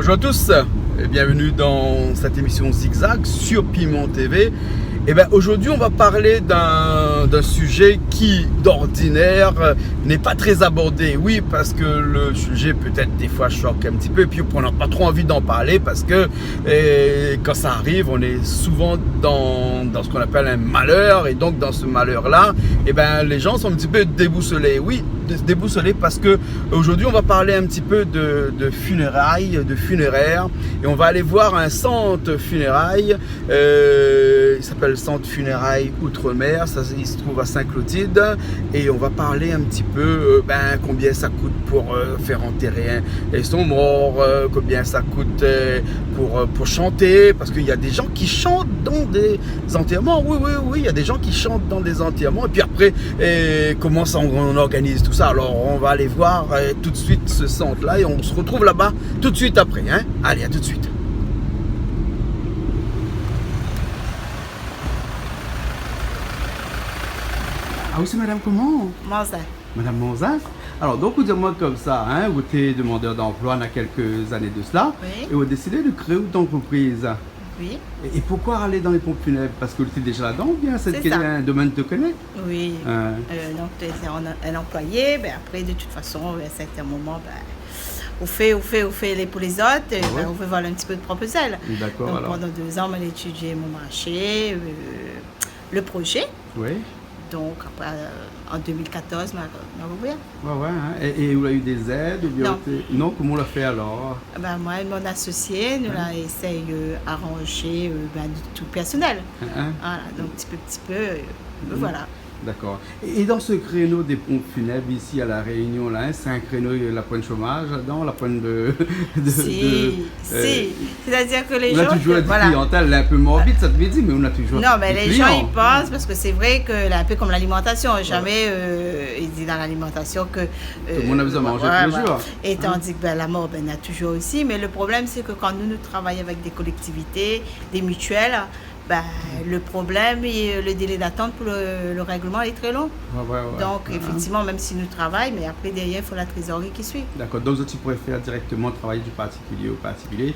Bonjour à tous et bienvenue dans cette émission Zigzag sur Piment TV. Et bien aujourd'hui on va parler d'un sujet qui d'ordinaire n'est pas très abordé. Oui, parce que le sujet peut-être des fois choque un petit peu et puis on n'a pas trop envie d'en parler parce que quand ça arrive on est souvent dans ce qu'on appelle un malheur, et donc dans ce malheur là et ben les gens sont un petit peu déboussolés. Oui, déboussolés parce que aujourd'hui on va parler un petit peu de funérailles, de funéraires, et on va aller voir un centre funérailles. Il s'appelle le centre funérailles Outre-mer, il se trouve à Saint-Clotilde, et on va parler un petit peu combien ça coûte pour faire enterrer son mort, combien ça coûte pour chanter, parce qu'il y a des gens qui chantent dans des enterrements. Oui, il y a des gens qui chantent dans des enterrements, et puis après comment ça on organise tout ça. Alors on va aller voir tout de suite ce centre là et on se retrouve là-bas tout de suite après, hein. Allez, à tout de suite. Ah oui, c'est madame comment? Monza. Madame Monza. Alors donc vous dites-moi comme ça, hein, vous êtes demandeur d'emploi il y a quelques années de cela, Oui. et vous décidez de créer une entreprise. Oui. Et pourquoi aller dans les pompes funèbres? Parce que vous êtes déjà là-dedans ou bien c'est ça. un domaine que tu connais? Oui. Donc, tu es un employé. Après, de toute façon, à un certain moment, on fait pour les autres. Ouais. On veut voir un petit peu de propre zèle. D'accord. Donc, Alors. pendant 2 ans, j'ai étudié mon marché, le projet. Oui. Donc, après, en 2014, m'a ouvert. Ouais, hein. Et vous avez eu des aides ou bien Non. Non, comment on l'a fait alors? Moi et mon associé, nous là, essaye d'arranger tout personnel. Hein? Voilà, donc petit peu, voilà. D'accord. Et dans ce créneau des pompes funèbres ici à La Réunion, là, hein, c'est un créneau, la pointe chômage là-dedans, la pointe Si. C'est-à-dire que les on gens... a toujours une voilà. clientèle, elle est un peu morbide, ça te veut dire, mais on a toujours Non, mais des les gens clients. y pensent parce que c'est vrai que, là, un peu comme l'alimentation, jamais ils disent dans l'alimentation que... Tout le monde a besoin de manger tous les jours. Et tandis que la mort, il y en a toujours aussi. Mais le problème, c'est que quand nous travaillons avec des collectivités, des mutuelles, le problème et le délai d'attente pour le règlement est très long. Ouais. Donc, effectivement, même si nous travaillons, mais après, derrière, il faut la trésorerie qui suit. D'accord, donc tu préfères directement travailler du particulier au particulier.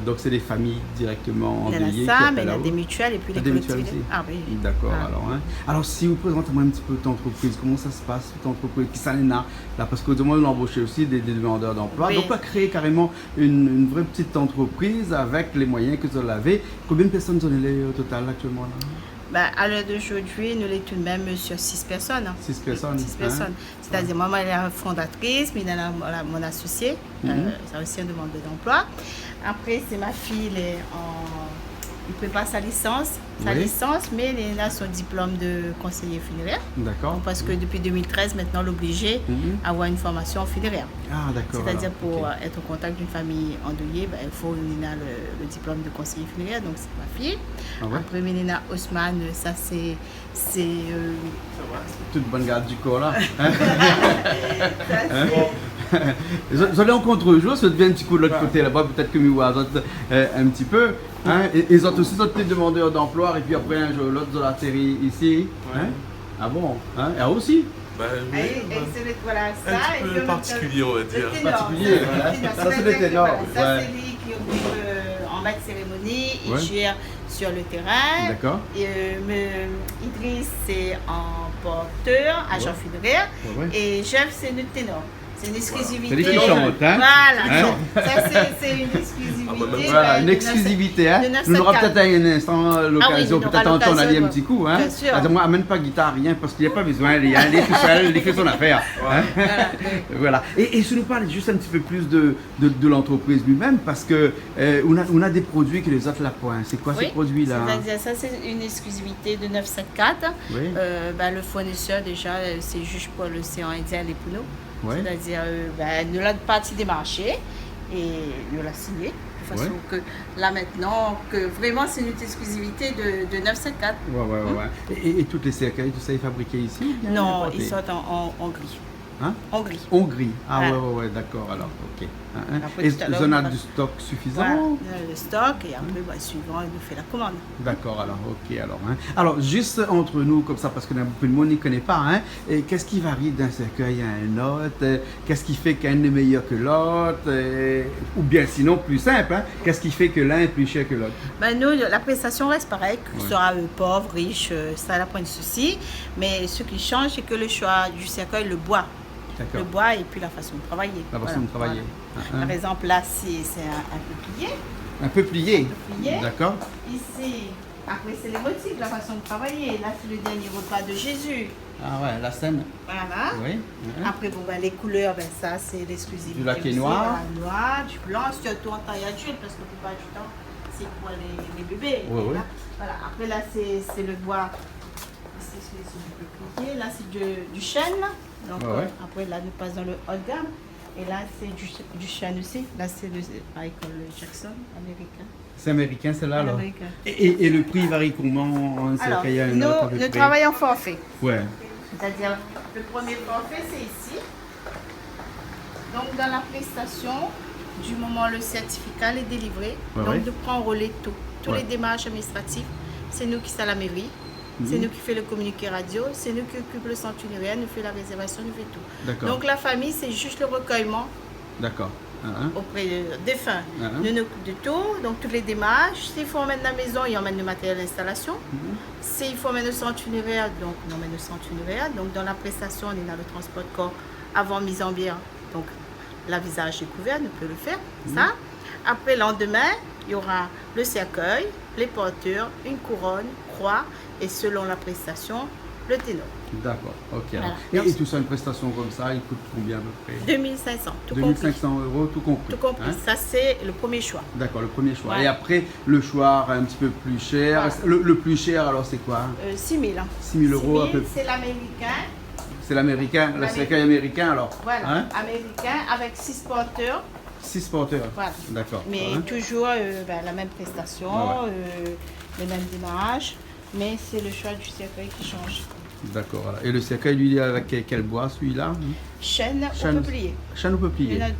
Donc c'est des familles directement Il y en endeuillées. a ça, mais il y a des mutuelles et puis les Des mutuelles collectivités. aussi. Ah oui. D'accord, Ah. alors. Hein. Alors si vous présentez-moi un petit peu ton entreprise, comment ça se passe, ton entreprise, qui ça là, parce que moi on a embauché aussi des demandeurs d'emploi. Oui. Donc on a créé carrément une vraie petite entreprise avec les moyens que vous avez. Combien de personnes vous en avez au total actuellement là? À l'heure d'aujourd'hui, nous sommes tout de même sur 6 personnes. 6 personnes. 6 personnes. C'est-à-dire, moi, elle est la fondatrice, mais il y a mon associé, c'est aussi un demandeur d'emploi. Après, c'est ma fille, il prépare sa licence, mais elle a son diplôme de conseiller funéraire. D'accord. Parce que depuis 2013, maintenant, l'obligé à avoir une formation funéraire. Ah, d'accord. C'est-à-dire, alors, pour ok. être au contact d'une famille endeuillée, il faut Nina le diplôme de conseiller funéraire, donc c'est ma fille. Ah ouais? Après, Nina Osman, ça c'est Toute bonne garde du corps là. ça, Vous allez en contre-jour, ça devient un petit coup de l'autre côté là-bas, peut-être que nous voyons un petit peu. Hein? Et ils ont aussi d'autres demandeurs d'emploi, et puis après un jour l'autre, ils ont atterri ici. Ouais. Hein? Ah bon? Hein? Ah aussi? Oui, voilà, ça, un petit peu particulier, on va dire. Particulier, voilà. Ça, c'est le ténor. Ça, Ouais. c'est lui qui occupe en maître cérémonie, il Ouais. gère sur le terrain. D'accord. Et, Idriss, c'est en porteur, agent funéraire. Ouais. Et Jeff, c'est le ténor. C'est une exclusivité. C'est lui qui chante, hein? Voilà, Hein? ça c'est une exclusivité. Voilà, une exclusivité. Hein? de Nous aurons 974. peut-être un instant l'occasion, on aura peut-être d'entendre aller un l'occasion, petit coup. Hein? bien sûr. Ah, moi, amène pas guitare, rien, parce qu'il n'y a pas besoin. Il est tout seul, il fait son affaire. Hein? Voilà. Et si nous parlons juste un petit peu plus de l'entreprise lui-même, parce que on a des produits que les autres la pointent. C'est quoi ces produits-là? C'est-à-dire, ça c'est une exclusivité de 974. Oui. Le fournisseur déjà, c'est Juge pour l'océan Indien, les Pouneaux. Ouais. C'est-à-dire, nous l'avons parti des marchés et nous l'a signé. De façon que là maintenant, que vraiment c'est une exclusivité de 974. Ouais. Et toutes les cercueils, tout ça est fabriqué ici ou bien Non, importé? ils sont en Hongrie. Hein? Hongrie. Hongrie. Ah Voilà. ouais, d'accord, alors, ok. Après, Et tout à vous l'heure, en on avez va- du stock suffisant? Voilà, le stock et après, suivant, il nous fait la commande. D'accord, alors, ok, alors. Alors, juste entre nous, comme ça, parce que beaucoup de monde n'y connaît pas, et qu'est-ce qui varie d'un cercueil à un autre? Qu'est-ce qui fait qu'un est meilleur que l'autre? Ou bien, sinon, plus simple, qu'est-ce qui fait que l'un est plus cher que l'autre? Nous, la prestation reste pareille, que ce Ouais. soit pauvre, riche, ça n'a point de souci. Mais ce qui change, c'est que le choix du cercueil, le bois. Le D'accord. bois et puis la façon de travailler. La façon de travailler. Par exemple, là, c'est un peuplier. Un peu plié. Peuplier. D'accord. Ici, après, c'est les motifs, la façon de travailler. Là, c'est le dernier repas de Jésus. Ah ouais, la scène. Voilà. Oui. Après, les couleurs, ça, c'est l'exclusivité. Du laqué aussi. noir. Voilà, noir, du blanc, surtout en taille adulte, parce que la plupart du temps, c'est pour les bébés. Oui, oui. Là, voilà. Après, là, c'est le bois. Ici, c'est du peuplier. Là, c'est du chêne. Donc, Ouais. après, là, nous passe dans le haut de gamme. Et là, c'est du chêne aussi. Là, c'est le Michael Jackson américain. C'est américain, celle-là, alors. Américain. Et le prix varie comment un Alors, cercueil à un autre, à peu nous près? travaillons en forfait. Ouais. C'est-à-dire, le premier forfait, c'est ici. Donc, dans la prestation, du moment où le certificat est délivré, Ouais, donc ouais. de prendre en relais tout. Tous Ouais. les démarches administratives, c'est nous qui sommes à la mairie. C'est nous qui fait le communiqué radio, c'est nous qui occupe le centre funéraire, nous fait la réservation, nous fait tout. D'accord. Donc la famille, c'est juste le recueillement D'accord. auprès des défunts. Uh-huh. Nous nous occupons de tout, donc toutes les démarches. S'il faut emmèner la maison, il emmène le matériel d'installation. S'il faut emmèner le centre funéraire, donc on emmène le centre funéraire. Donc dans la prestation, on est dans le transport de corps avant mise en bière. Donc la visage découvert, on peut le faire. Ça. Après, le lendemain, il y aura le cercueil, les porteurs, une couronne, croix et selon la prestation, le ténor. D'accord, ok. Voilà. Alors. Et tout ça, une prestation comme ça, il coûte combien à peu près? 2500, tout compris. 2500 euros, tout compris. Tout compris. Hein? Ça, c'est le premier choix. D'accord, le premier choix. Ouais. Et après, le choix un petit peu plus cher. Voilà. Le plus cher, alors, c'est quoi? 6 000. 6 000 euros à peu près. C'est l'américain. C'est l'américain, le cercueil américain, alors. Voilà, Hein? américain avec 6 porteurs. 6 porteurs. Voilà. D'accord. Mais Hein? toujours la même prestation, Ah les mêmes démarrages. Mais c'est le choix du cercueil qui change. D'accord. Voilà. Et le cercueil, lui, il est avec quel bois, celui-là? Chêne Chêne. au peuplier. Chêne au peuplier. Il y en a hein?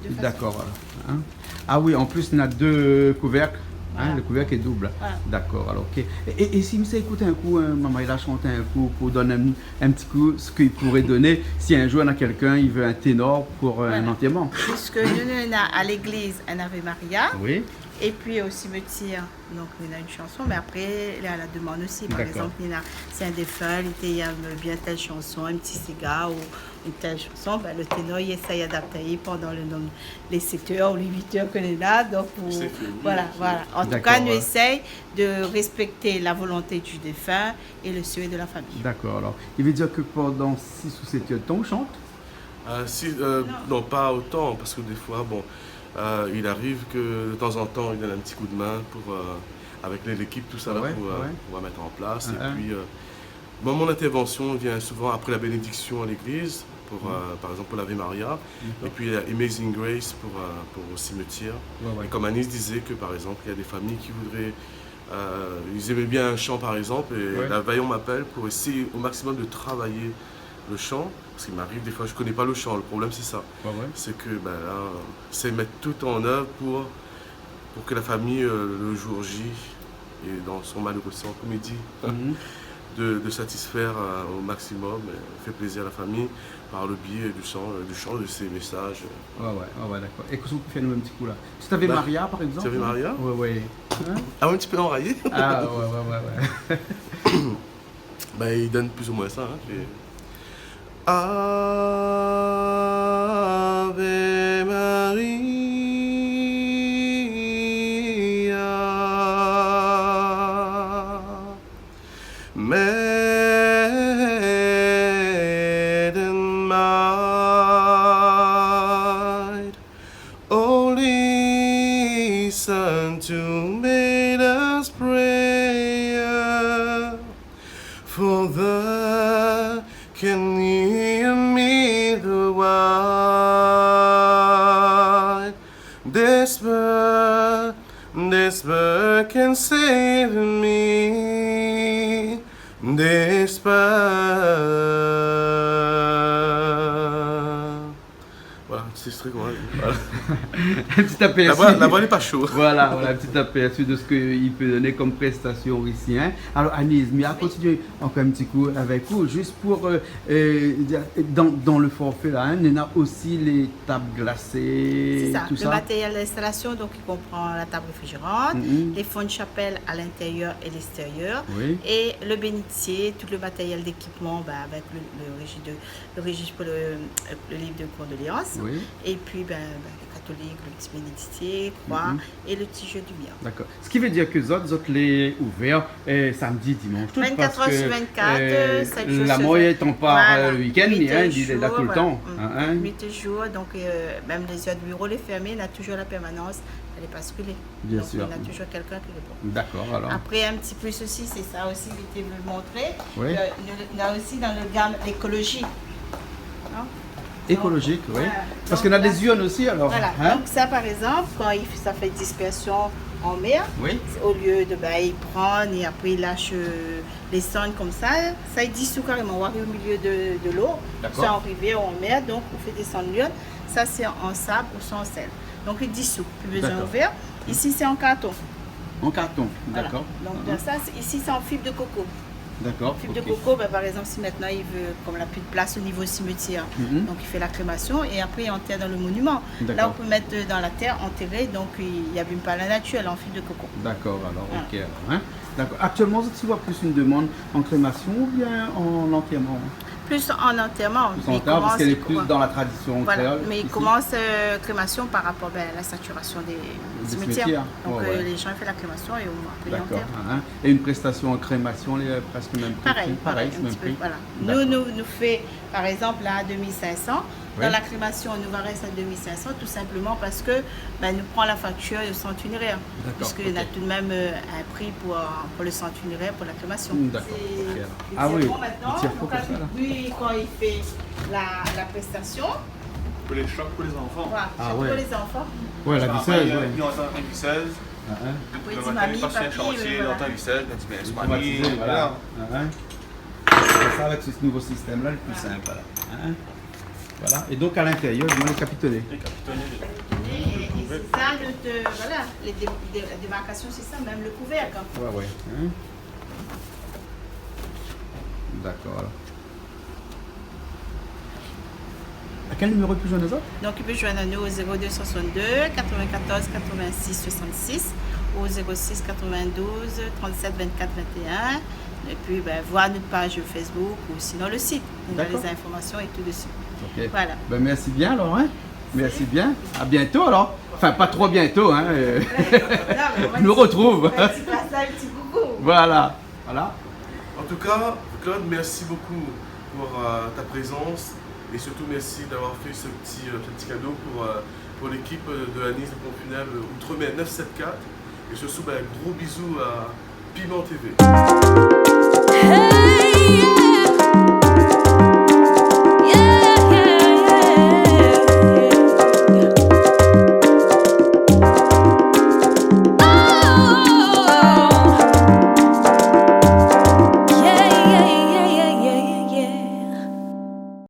deux façons. D'accord. Voilà. Hein? Ah oui, en plus, il y en a deux couvercles. Voilà. Le couvercle est double. Voilà. D'accord, alors ok. Et si vous écoutez un coup, maman, il a chanté un coup pour donner un petit coup, ce qu'il pourrait donner si un jour il y a quelqu'un, il veut un ténor pour un Voilà. enterrement. Puisque nous, on a à l'église un Ave Maria. Oui. Et puis au cimetière, donc il y a une chanson, mais après, il y a la demande aussi. Par D'accord. exemple, c'est un défunt, il aime bien telle chanson, un petit cigare ou une telle chanson. Le ténor, il essaye d'adapter pendant les 7 heures ou les 8 heures qu'on est là. Donc, C'est fini. voilà. En tout D'accord, cas, nous ouais. essayons de respecter la volonté du défunt et le souhait de la famille. D'accord, alors. Il veut dire que pendant 6 ou 7 heures de temps, on chante? Non, pas autant, parce que des fois, il arrive que de temps en temps, il donne un petit coup de main pour, avec l'équipe, tout ça, là, Ouais, pour, ouais. pour mettre en place. Ah, Et puis, mon intervention vient souvent après la bénédiction à l'église, pour, par exemple pour l'Ave Maria, et puis Amazing Grace pour au cimetière. Ouais. Et comme Anis disait que, par exemple, il y a des familles qui voudraient... ils aimaient bien un chant, par exemple, et Ouais. la veille, on m'appelle pour essayer au maximum de travailler le chant, parce qu'il m'arrive des fois, je ne connais pas le chant, le problème c'est ça. Ouais. C'est que là, c'est mettre tout en œuvre pour que la famille, le jour J, et dans son malheureux sang, comme il dit, Mhm. de satisfaire au maximum, et faire plaisir à la famille par le biais du chant de ses messages. Ouais, d'accord. Et qu'est-ce qu'on peut faire nous un petit coup là? Si tu avais Bah, Maria par exemple? tu avais Maria? Ouais. Hein? Ah, un petit peu enraillé. Ah, ouais. Il donne plus ou moins ça. Les... Ave Maria, maiden might, only Son to made us prayer, for the can hear me the wide. This bird can save me. This bird c'est strict, ouais. Voilà. Un petit aperçu. La voile n'est pas chaude. Voilà, un petit aperçu de ce qu'il peut donner comme prestation ici. Hein. Alors Agnès, mais à continuer encore un petit coup avec vous, juste pour dans le forfait là, hein, on a aussi les tables glacées, C'est ça, tout le ça. matériel d'installation, donc il comprend la table réfrigérante, les fonds de chapelle à l'intérieur et l'extérieur, Oui. et le bénitier, tout le matériel d'équipement avec le registre pour le livre de condoléances, Oui. et puis les catholiques, le petit bénédictier, croix, et le petit jeu du bien. D'accord. Ce qui veut dire que les autres les ouverts samedi, dimanche. Tout 24 parce heures sur que, 24, 7 jours la sur moyenne on part Voilà. le week-end, mais 8 hein, il est là jours, tout le voilà. temps. Hein. 8 jours, donc même les heures de bureau, les fermés, on a toujours la permanence, elle est basculée. Bien donc sûr. on a toujours quelqu'un qui répond. D'accord, alors. Après, un petit plus aussi, c'est ça aussi que je veux montrer. Oui. On a aussi dans le gamme l'écologie. Hein? Écologique, Donc, oui. voilà. Parce Donc, qu'on a là, des urnes aussi, alors. Voilà. Hein? Donc ça, par exemple, quand ça fait dispersion en mer, Oui. au lieu de il prend et après il lâche les sondes comme ça il dissout carrément. On va au milieu de l'eau, D'accord. soit en rivière ou en mer, donc on fait descendre l'urne. Ça c'est en sable ou soit en sel. Donc il dissout, plus besoin D'accord. d'ouvrir. Ici c'est en carton. En carton, Voilà. d'accord. Donc dans ça, ici c'est en fibre de coco. D'accord. Fibre ok. de coco, par exemple, si maintenant il veut, comme il n'a plus de place au niveau cimetière, donc il fait la crémation et après il enterre dans le monument. Là, D'accord. on peut mettre dans la terre, enterrer, donc il n'y abîme pas la nature, elle est en fibre de coco. D'accord, alors, Voilà. ok. Alors, hein. D'accord. Actuellement, tu vois plus une demande en crémation ou bien en enterrement? Plus en enterrement. Plus mais en il enterrement, parce commence- qu'elle est plus dans la tradition Voilà, créole. mais il ici. commence crémation par rapport à la saturation des cimetières. cimetières. Donc Ouais, ouais. les gens font la crémation et après ils D'accord. enterrent. Hein. Et une prestation en crémation, elle est presque le même prix. Pareil, c'est un le même petit peu, prix. voilà. D'accord. Nous fait, par exemple, là, 2500. Oui. Dans la crémation, on nous va rester à 2500, tout simplement parce que nous prend la facture du centre funéraire. D'accord, Puisqu'il ok. a tout de même un prix pour le centre funéraire, pour la crémation. D'accord, C'est- ok, alors. c'est Ah oui, bon maintenant. il tire Donc, fort comme ça, là. lui, quand il fait la prestation, Pour les chocs pour les enfants. voilà, Ah c'est ouais. pour les enfants. Ouais, la visseuse, Ils ouais. ont une visseuse. Ah, hein. Après, Le dit matin, mamie, ils passent un papy, chantier, voilà. longtemps visseuse, quand ils viennent se Automatisé, mamie. voilà. Hein. C'est ça avec ce nouveau système-là, le plus simple. Voilà. Hein. Voilà. Et donc à l'intérieur, je les capitonnés. Les capitonnés. Et c'est ça, voilà, la démarcation, c'est ça, même le couvercle. Ouais, ouais. Hein. D'accord. Alors. À quel numéro plus joindre les autres? Donc, il peut joindre à nous au 0262 94 86 66 ou au 06 92 37 24 21. Et puis, voir notre page Facebook ou sinon le site. On a D'accord. les informations et tout dessus. Ok. Voilà. Ben, merci bien alors. Hein. Merci bien. À bientôt alors. Enfin, pas trop bientôt. Hein. Je me retrouve. Un petit passage, un petit coucou. Voilà. Voilà. En tout cas, Claude, merci beaucoup pour ta présence et surtout merci d'avoir fait ce petit cadeau pour l'équipe de Agnès de Pompe Funèbre Outremer 974. Et surtout, gros bisous à Piment TV. Hey,